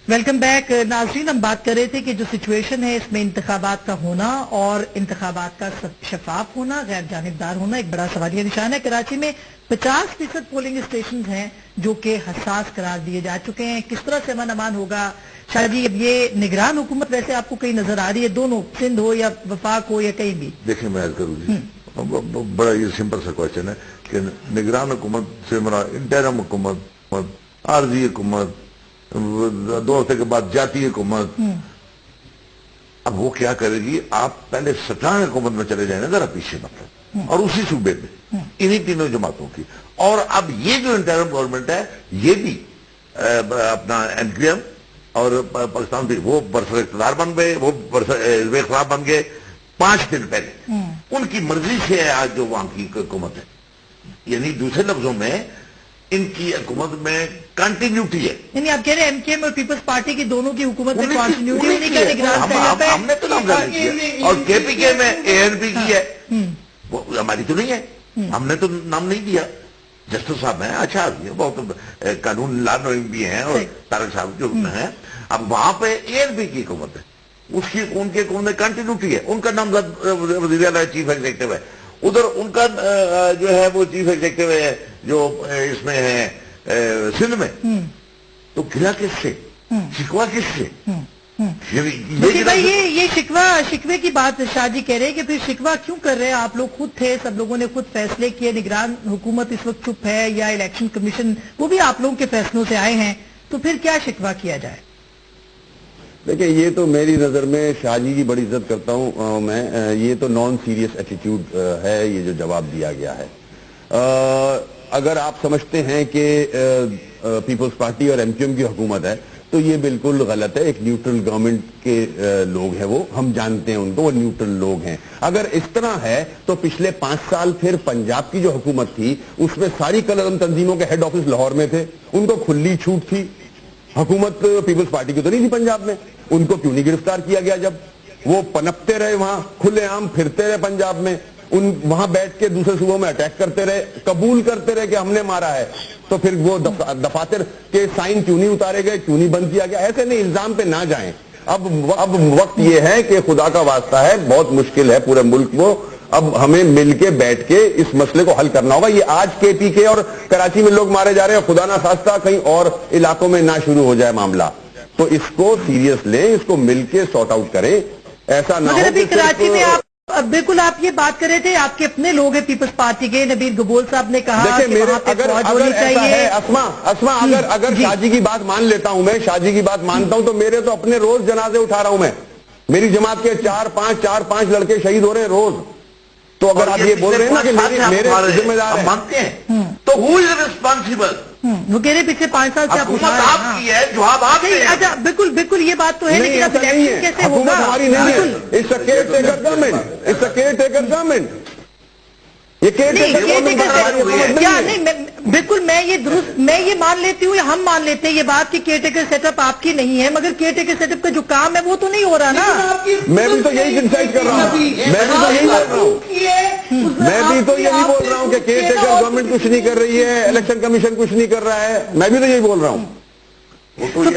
Welcome back. ناظرین, ہم بات کر رہے تھے کہ جو سچویشن ہے اس میں انتخابات کا ہونا اور انتخابات کا شفاف ہونا, غیر جانبدار ہونا ایک بڑا سوالیہ نشان ہے. کراچی میں 50% پولنگ اسٹیشنز ہیں جو کہ حساس قرار دیے جا چکے ہیں. کس طرح سے امن امان ہوگا؟ شاہ جی, اب یہ نگران حکومت ویسے آپ کو کہیں نظر آ رہی ہے, دونوں سندھ ہو یا وفاق ہو یا کہیں بھی؟ دیکھیں, میں عرض کروں جی, بڑا یہ سمپل سا کوشچن ہے کہ نگران حکومت سے مراد انٹرم حکومت, عارضی حکومت, 2 ہفتے کے بعد جاتی حکومت. اب وہ کیا کرے گی؟ آپ پہلے سٹرانگ حکومت میں چلے جائیں نا ذرا پیچھے, مطلب, اور اسی صوبے میں انہی تینوں جماعتوں کی. اور اب یہ جو انٹرم گورنمنٹ ہے یہ بھی اپنا این پی ایم اور پاکستان بھی وہ برسر اقتدار بن گئے, وہ برسر اختلاف بن گئے 5 دن پہلے. ان کی مرضی سے ہے آج جو وہاں کی حکومت ہے. یعنی دوسرے لفظوں میں ان کی حکومت میں کنٹینیوٹی ہے. یعنی آپ کہہ رہے ہیں ایم کیو ایم اور پیپلز پارٹی کی دونوں کی حکومت میں کنٹینیوٹی ہونے کا نگران ہم نے تو نام نہیں کیا, اور کے پی کے میں اے این پی کی ہے, وہ ہماری تو نہیں ہے, ہم نے تو نام نہیں دیا. جسٹس صاحب ہیں, اچھا آدمی ہے, بہت قانون لانوئنگ بھی ہیں, اور طارق صاحب جو ہیں. اب وہاں پہ اے این پی کی حکومت ہے, اس کی ان کے حکومت میں کنٹینیوٹی ہے. ان کا نام وزیر اعلیٰ چیف ایگزیکٹو ہے, ادھر ان کا جو ہے وہ چیف ایگزیکٹو ہے جو اس میں ہے سندھ میں. تو گلا کس سے, شکوا کس سے؟ یہ شکوے کی بات شاہ جی کہہ رہے ہیں کہ پھر شکوا کیوں کر رہے ہیں؟ آپ لوگ خود تھے, سب لوگوں نے خود فیصلے کیے, نگران حکومت اس وقت چپ ہے, یا الیکشن کمیشن وہ بھی آپ لوگوں کے فیصلوں سے آئے ہیں, تو پھر کیا شکوا کیا جائے؟ دیکھیں, یہ تو میری نظر میں شاہ جی کی بڑی عزت کرتا ہوں میں, یہ تو نان سیریس ایٹیٹیوڈ ہے یہ جو جواب دیا گیا ہے. اگر آپ سمجھتے ہیں کہ پیپلز پارٹی اور ایم کیو ایم کی حکومت ہے تو یہ بالکل غلط ہے. ایک نیوٹرل گورنمنٹ کے لوگ ہیں, وہ ہم جانتے ہیں ان کو, وہ نیوٹرل لوگ ہیں. اگر اس طرح ہے تو پچھلے 5 سال پھر پنجاب کی جو حکومت تھی اس میں ساری قلم تنظیموں کے ہیڈ آفس لاہور میں تھے, ان کو کھلی چھوٹ تھی. حکومت پیپلز پارٹی کی تو نہیں تھی پنجاب میں, ان کو کیوں نہیں گرفتار کیا گیا؟ جب وہ پنپتے رہے وہاں, کھلے عام پھرتے رہے پنجاب میں, وہاں بیٹھ کے دوسرے صوبوں میں اٹیک کرتے رہے, قبول کرتے رہے کہ ہم نے مارا ہے, تو پھر وہ دفاتر کے سائن کیوں نہیں اتارے گئے, کیوں نہیں بند کیا گیا؟ ایسے نہیں, الزام پہ نہ جائیں. اب وقت یہ ہے کہ خدا کا واسطہ ہے, بہت مشکل ہے پورے ملک کو, اب ہمیں مل کے بیٹھ کے اس مسئلے کو حل کرنا ہوگا. یہ آج کے پی کے اور کراچی میں لوگ مارے جا رہے ہیں, خدا نہ خواستہ کہیں اور علاقوں میں نہ شروع ہو جائے معاملہ, تو اس کو سیریس لیں, اس کو مل کے سارٹ آؤٹ کریں. ایسا نہ ہو کہ کراچی میں بالکل آپ یہ بات کر رہے تھے, آپ کے اپنے لوگ ہیں پیپلز پارٹی کے, نبیل گبول صاحب نے کہا کہ وہاں پہ فوج ہونی چاہیے. اسما اگر شاہ جی کی بات مان لیتا ہوں, میں شاہ جی کی بات مانتا ہوں, تو میرے تو اپنے روز جنازے اٹھا رہا ہوں میں, میری جماعت کے 4-5 لڑکے شہید ہو رہے ہیں روز. تو اگر آپ یہ بول رہے ہیں نا کہ میرے ذمہ دار ہیں, مانتے ہیں, تو who is responsible? وہ کہہ رہے پچھلے 5 سال سے حکومت آپ کی ہے, جواب آپ دیں. اچھا بالکل یہ بات تو ہے, لیکن اب الیکشن کیسے ہوگا؟ حکومت ہماری نہیں ہے, it's a caretaker government, it's a caretaker government. یہ کیئر ٹیکر گورنمنٹ کیا نہیں, بالکل میں یہ مان لیتی ہوں, یا ہم مان لیتے ہیں یہ بات کہ کیئر ٹیکر سیٹ اپ آپ کی نہیں ہے, مگر کیئر ٹیکر سیٹ اپ کا جو کام ہے وہ تو نہیں ہو رہا نا. میں بھی تو یہی کنسائڈ کر رہا ہوں, میں بھی تو یہی بول رہا ہوں, میں بھی تو یہی بول رہا ہوں کہ کیئر ٹیکر گورنمنٹ کچھ نہیں کر رہی ہے, الیکشن کمیشن کچھ نہیں کر رہا ہے, میں بھی تو یہی بول رہا ہوں. تو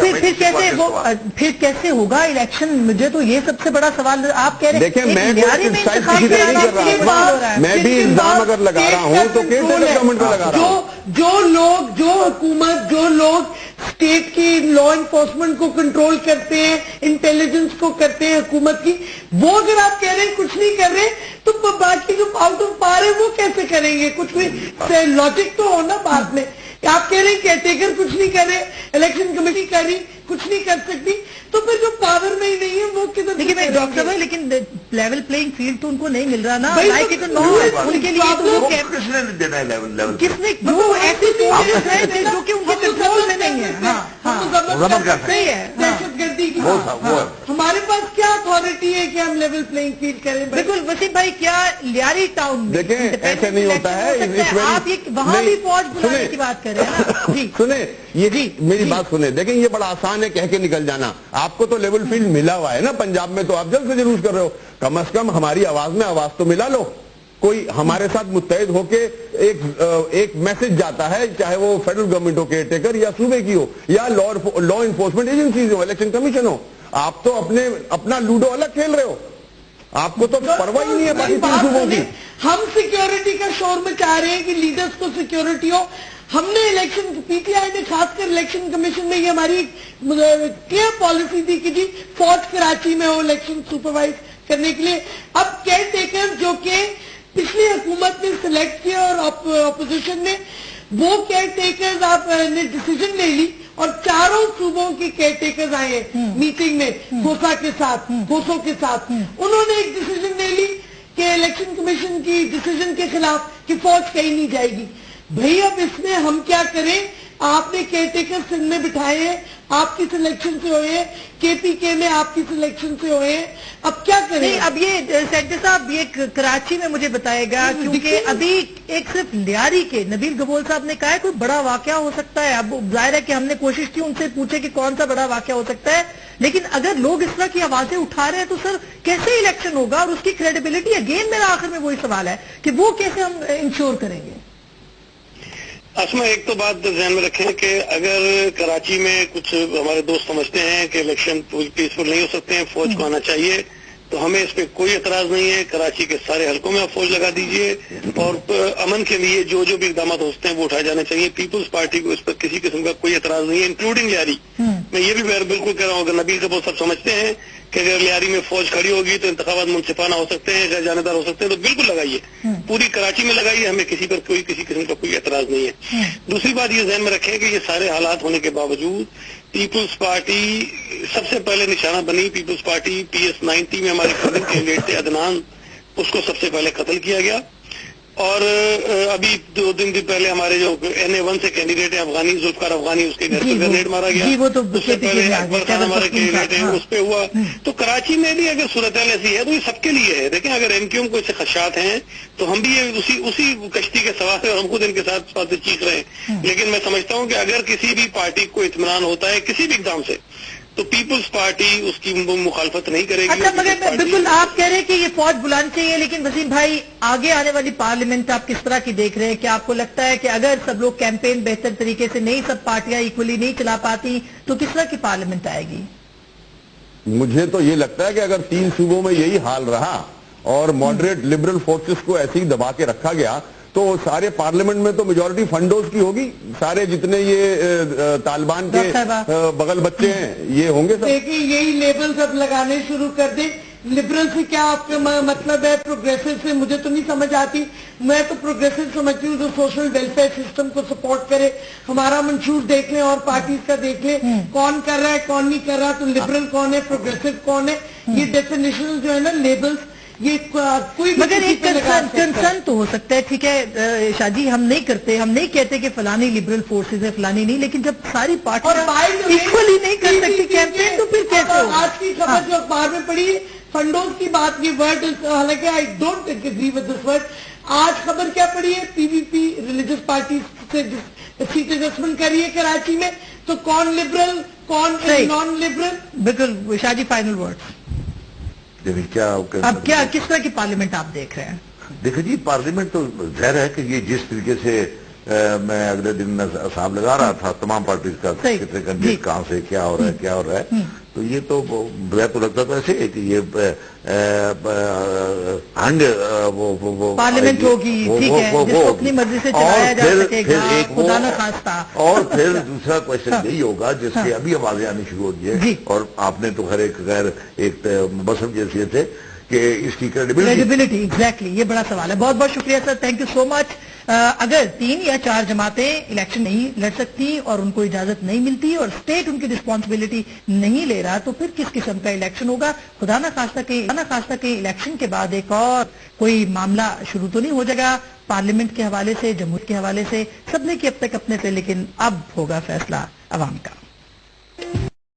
پھر کیسے ہوگا الیکشن؟ مجھے تو یہ سب سے بڑا سوال. آپ کہہ رہے دیکھیں, میں نہیں کر رہا, میں بھی الزام اگر لگا رہا ہوں تو کیئر ٹیکر گورنمنٹ کو لگا رہا ہوں. جو حکومت, جو لوگ اسٹیٹ کی لا انفورسمنٹ کو کنٹرول کرتے ہیں, انٹیلیجنس کو کرتے ہیں حکومت کی, وہ اگر آپ کہہ رہے ہیں کچھ نہیں کر رہے, تو باقی جو آؤٹ آف پار ہے وہ کیسے کریں گے؟ کچھ بھی لاجک تو ہونا بات میں. آپ کہہ رہے ہیں کیئر ٹیکر کچھ نہیں کر رہے, الیکشن کمیٹی کر رہی کچھ نہیں کر سکتی, تو پھر جو پاور میں ہی نہیں ہے وہ کدھر؟ دیکھیے ڈاکٹر صاحب, لیکن لیول پلئنگ فیلڈ تو ان کو نہیں مل رہا نا, ان کے لیے کس نے دینا ہے لیول؟ کس نے جو ایسی فورسز ہیں جو کہ ان کے کنٹرول میں نہیں ہے. دہشت گردی کی ہمارے پاس کیا اتھارٹی ہے کہ ہم لیول پلئنگ فیلڈ کریں؟ بالکل وسیم بھائی, کیا لیاری ٹاؤن دیکھیں ایسے نہیں ہوتا ہے, آپ وہاں بھی فوج بلانے کی بات کر رہے ہیں نا. جی سنیں, یہ میری بات سنیں, دیکھیں یہ بڑا آسان ہے کہہ کے نکل جانا. آپ کو تو لیول فیلڈ ملا ہوا ہے نا پنجاب میں, تو آپ جلد سے جلوس کر رہے ہو, کم از کم ہماری آواز میں آواز تو ملا لو. کوئی ہمارے ساتھ متحد ہو کے ایک میسج جاتا ہے, چاہے وہ فیڈرل گورنمنٹ ہو, کیئر ٹیکر, یا صوبے کی ہو, یا لا انفورسمنٹ ایجنسیز ہو, الیکشن کمیشن ہو. آپ تو اپنا لوڈو الگ کھیل رہے ہو, آپ کو تو پرواہ ہی نہیں ہے باقی 3 صوبوں کی. ہم سیکیورٹی کا شور میں چاہ رہے ہیں کہ لیڈرز کو سیکیورٹی ہو. ہم نے الیکشن, پی ٹی آئی نے خاص کر الیکشن کمیشن میں یہ ہماری کلیئر پالیسی تھی کہ جی فوج کراچی میں ہو الیکشن سپروائز کرنے کے لیے. اب کیئر ٹیکر جو کہ پچھلی حکومت نے سلیکٹ کیا اور اپوزیشن نے, وہ کیئر ٹیکرز آپ نے ڈیسیجن لے لی, اور 4 صوبوں کے کیئر ٹیکرز آئے میٹنگ میں گوسا کے ساتھ, گوسوں کے ساتھ. انہوں نے ایک ڈیسیجن لے لی کہ الیکشن کمیشن کی ڈیسیجن کے خلاف کہ فوج کہیں نہیں جائے گی. بھئی اب اس میں ہم کیا کریں؟ آپ نے کیئر ٹیکر سندھ میں بٹھائے ہیں, آپ کی سلیکشن سے ہوئے ہیں, کے پی کے میں آپ کی سلیکشن سے ہوئے ہیں, اب کیا کریں؟ اب یہ سیکٹر صاحب, یہ کراچی میں مجھے بتائے گا, کیونکہ ابھی ایک صرف لیاری کے نبیل گبول صاحب نے کہا ہے کوئی بڑا واقعہ ہو سکتا ہے. اب ظاہر ہے کہ ہم نے کوشش کی ان سے پوچھے کہ کون سا بڑا واقعہ ہو سکتا ہے, لیکن اگر لوگ اس طرح کی آوازیں اٹھا رہے ہیں تو سر کیسے الیکشن ہوگا, اور اس کی کریڈیبلٹی اگین میرا آخر میں وہی سوال ہے کہ وہ کیسے ہم انشور کریں گے؟ اسما, ایک تو بات ذہن میں رکھیں کہ اگر کراچی میں کچھ ہمارے دوست سمجھتے ہیں کہ الیکشن پیسفل نہیں ہو سکتے ہیں, فوج کو آنا چاہیے, تو ہمیں اس پہ کوئی اعتراض نہیں ہے. کراچی کے سارے حلقوں میں آپ فوج لگا دیجئے, اور امن کے لیے جو بھی اقدامات ہو سکتے ہیں وہ اٹھائے جانے چاہیے. پیپلز پارٹی کو اس پر کسی قسم کا کوئی اعتراض نہیں ہے, انکلوڈنگ لیاری. میں یہ بھی بالکل کہہ رہا ہوں, اگر نبیل کپور صاحب سمجھتے ہیں کہ اگر لیاری میں فوج کھڑی ہوگی تو انتخابات منصفانہ ہو سکتے ہیں, غیر جانبدار ہو سکتے ہیں, تو بالکل لگائیے, پوری کراچی میں لگائیے, ہمیں کسی پر کسی قسم کا کوئی اعتراض نہیں ہے. دوسری بات یہ ذہن میں رکھیں کہ یہ سارے حالات ہونے کے باوجود پیپلز پارٹی سب سے پہلے نشانہ بنی. پیپلز پارٹی PS-90 میں ہمارے قدیم کینڈیڈیٹ تھے عدنان, اس کو سب سے پہلے قتل کیا گیا. اور ابھی 2 دن پہلے ہمارے جو NA1 سے کینڈیڈیٹ ہیں افغانی ذوالفقار افغانی اس کے گھر پہ گرینیڈ مارا گیا. وہ تو اس سے پہلے اکبر خان ہمارے کینڈیڈیٹ ہیں اس پہ ہوا. تو کراچی میں بھی اگر صورتحال ایسی ہے تو یہ سب کے لیے ہے. دیکھیں اگر MQM کو اسے خدشات ہیں تو ہم بھی یہ اسی کشتی کے سوار ہیں اور ہم خود ان کے ساتھ چیخ رہے ہیں. لیکن میں سمجھتا ہوں کہ اگر کسی بھی پارٹی کو اطمینان ہوتا ہے کسی بھی اقدام سے تو پیپلز پارٹی اس کی مخالفت نہیں کرے گی. اچھا مگر بالکل آپ کہہ رہے ہیں کہ یہ فوج بلانی چاہیے، لیکن وسیم بھائی آگے آنے والی پارلیمنٹ آپ کس طرح کی دیکھ رہے ہیں؟ کیا آپ کو لگتا ہے کہ اگر سب لوگ کیمپین بہتر طریقے سے نہیں، سب پارٹیاں ایکولی نہیں چلا پاتی تو کس طرح کی پارلیمنٹ آئے گی؟ مجھے تو یہ لگتا ہے کہ اگر 3 صوبوں میں یہی حال رہا اور ماڈریٹ لبرل فورسز کو ایسے ہی دبا کے رکھا گیا تو سارے پارلیمنٹ میں تو میجورٹی فنڈوز کی ہوگی. سارے جتنے یہ طالبان کے بغل بچے ہیں یہ ہوں گے. دیکھیں یہی لیبلز اب لگانے شروع کر دیں. لبرل سے کیا آپ کا مطلب ہے؟ پروگریسو سے مجھے تو نہیں سمجھ آتی. میں تو پروگریسو سمجھتی ہوں جو سوشل ویلفیئر سسٹم کو سپورٹ کرے. ہمارا منشور دیکھ لیں اور پارٹیز کا دیکھ لیں کون کر رہا ہے کون نہیں کر رہا. تو لبرل کون ہے پروگریسو کون ہے؟ یہ ڈیفینیشن جو ہے نا لیبلز یہ کوئی مگر ایک کنسرن تو ہو سکتا ہے. ٹھیک ہے شاہ جی ہم نہیں کہتے کہ فلانی لبرل فورسز ہے فلانی نہیں، لیکن جب ساری پارٹیاں ایکولی نہیں کر سکتی کیمپین تو پھر کیسے ہوگا؟ آج کی خبر جو اخبار میں پڑھی ہے فنڈوز کی بات، یہ ورڈ حالانکہ I don't agree with this word. آج خبر کیا پڑھی ہے؟ PVP ریلیجس پارٹی سے سیٹ ایڈجسٹمنٹ کری ہے کراچی میں. تو کون لبرل کون نان لبرل؟ بالکل شاہ جی فائنل ورڈ. اب کیا کس طرح کی پارلیمنٹ آپ دیکھ رہے ہیں؟ دیکھیں جی پارلیمنٹ تو ظاہر ہے کہ یہ جس طریقے سے میں اگلے دن حساب لگا رہا تھا تمام پارٹیز کا کتنے کینڈیڈیٹ کہاں سے کیا ہو رہا ہے تو یہ تو بغیر تو لگتا تو ایسے ہے کہ یہ پارلیمنٹ ہوگی ٹھیک ہے جس کو اپنی مرضی سے چلایا جا سکے گا خدا نہ خواستہ. اور پھر دوسرا کوشچن یہی ہوگا جس سے ابھی آوازیں آنی شروع ہو گئی ہے اور آپ نے تو خیر ایک مبصر جیسی تھے کہ اس کی کریڈیبلٹی ایگزیکٹلی یہ بڑا سوال ہے. بہت بہت شکریہ سر، تھینک یو سو مچ. اگر 3 یا 4 جماعتیں الیکشن نہیں لڑ سکتی اور ان کو اجازت نہیں ملتی اور اسٹیٹ ان کی رسپانسبلٹی نہیں لے رہا تو پھر کس قسم کا الیکشن ہوگا؟ خدا نہ خواستہ کہ الیکشن کے بعد ایک اور کوئی معاملہ شروع تو نہیں ہو جائے گا پارلیمنٹ کے حوالے سے، جمہوریت کے حوالے سے. سب نے کی اب تک اپنے سے، لیکن اب ہوگا فیصلہ عوام کا.